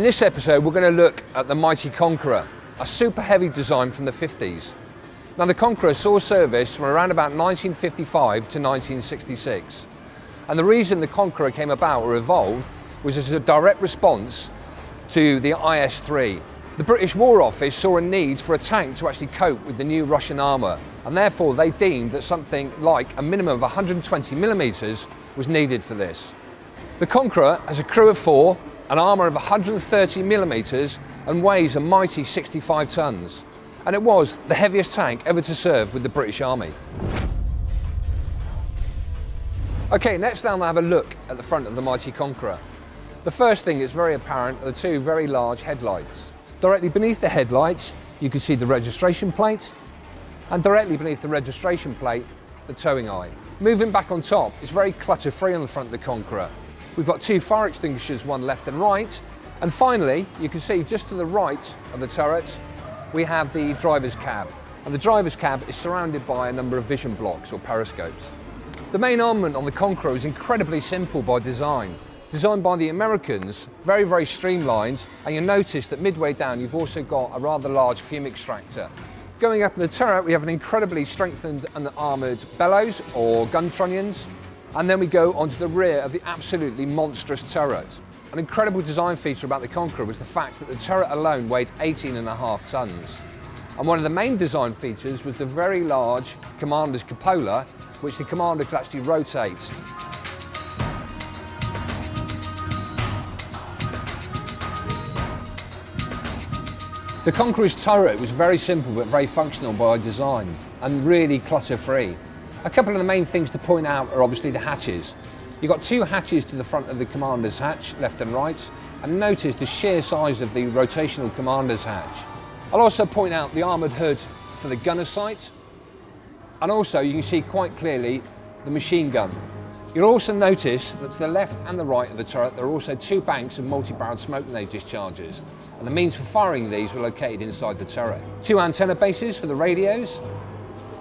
this episode, we're going to look at the mighty Conqueror, a super heavy design from the 50s. Now, the Conqueror saw service from around about 1955 to 1966. And the reason the Conqueror came about or evolved was as a direct response to the IS-3. The British War Office saw a need for a tank to actually cope with the new Russian armour, and therefore they deemed that something like a minimum of 120 millimetres was needed for this. The Conqueror has a crew of 4, an armour of 130 millimetres and weighs a mighty 65 tonnes. And it was the heaviest tank ever to serve with the British Army. Okay, next now we'll have a look at the front of the mighty Conqueror. The first thing that's very apparent are the 2 very large headlights. Directly beneath the headlights, you can see the registration plate, and directly beneath the registration plate, the towing eye. Moving back on top, it's very clutter-free on the front of the Conqueror. We've got 2 fire extinguishers, one left and right, and finally, you can see just to the right of the turret, we have the driver's cab. And the driver's cab is surrounded by a number of vision blocks or periscopes. The main armament on the Conqueror is incredibly simple by design. Designed by the Americans, very, very streamlined, and you'll notice that midway down you've also got a rather large fume extractor. Going up in the turret, we have an incredibly strengthened and armoured bellows or gun trunnions, and then we go onto the rear of the absolutely monstrous turret. An incredible design feature about the Conqueror was the fact that the turret alone weighed 18.5 tonnes. And one of the main design features was the very large commander's cupola, which the commander could actually rotate. The Conqueror's turret was very simple but very functional by design and really clutter-free. A couple of the main things to point out are obviously the hatches. You've got 2 hatches to the front of the commander's hatch, left and right, and notice the sheer size of the rotational commander's hatch. I'll also point out the armoured hood for the gunner sight, and also you can see quite clearly the machine gun. You'll also notice that to the left and the right of the turret there are also 2 banks of multi-barreled smoke grenade discharges, and the means for firing these were located inside the turret. 2 antenna bases for the radios,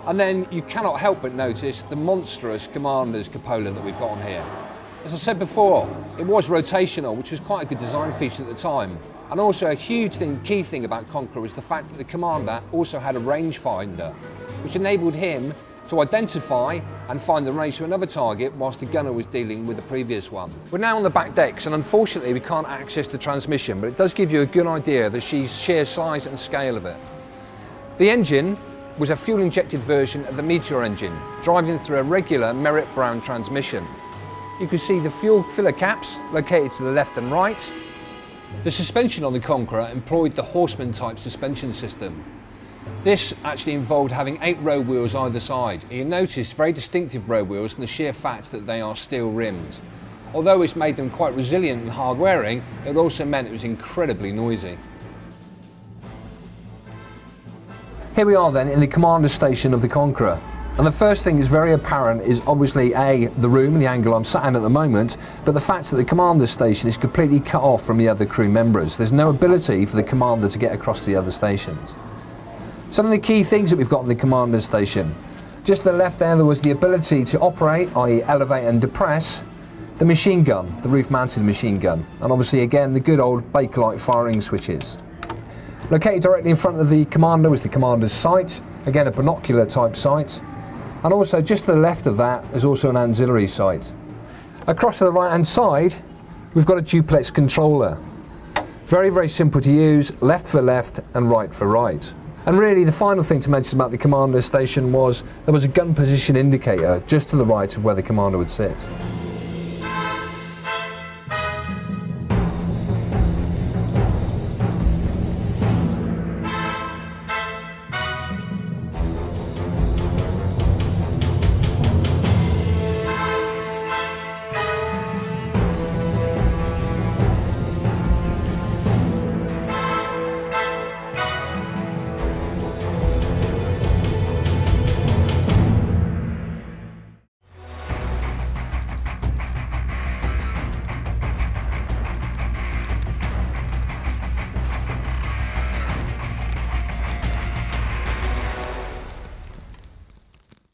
and then you cannot help but notice the monstrous commander's cupola that we've got on here. As I said before, it was rotational, which was quite a good design feature at the time. And also a huge key thing about Conqueror was the fact that the commander also had a rangefinder, which enabled him to identify and find the range to another target whilst the gunner was dealing with the previous one. We're now on the back decks, and unfortunately we can't access the transmission, but it does give you a good idea of the sheer size and scale of it. The engine was a fuel-injected version of the Meteor engine, driving through a regular Merritt Brown transmission. You can see the fuel filler caps located to the left and right. The suspension on the Conqueror employed the Horseman type suspension system. This actually involved having 8 road wheels either side, and you notice very distinctive road wheels from the sheer fact that they are steel rimmed. Although it's made them quite resilient and hard wearing, it also meant it was incredibly noisy. Here we are then in the commander station of the Conqueror. And the first thing is very apparent is obviously the room and the angle I'm sat in at the moment, but the fact that the commander station is completely cut off from the other crew members. There's no ability for the commander to get across to the other stations. Some of the key things that we've got in the commander station. Just to the left there was the ability to operate, i.e. elevate and depress, the machine gun, the roof mounted machine gun. And obviously again the good old Bakelite firing switches. Located directly in front of the commander was the commander's sight, again a binocular type sight, and also just to the left of that is also an auxiliary sight. Across to the right hand side we've got a duplex controller. Very, very simple to use, left for left and right for right. And really the final thing to mention about the commander station was there was a gun position indicator just to the right of where the commander would sit.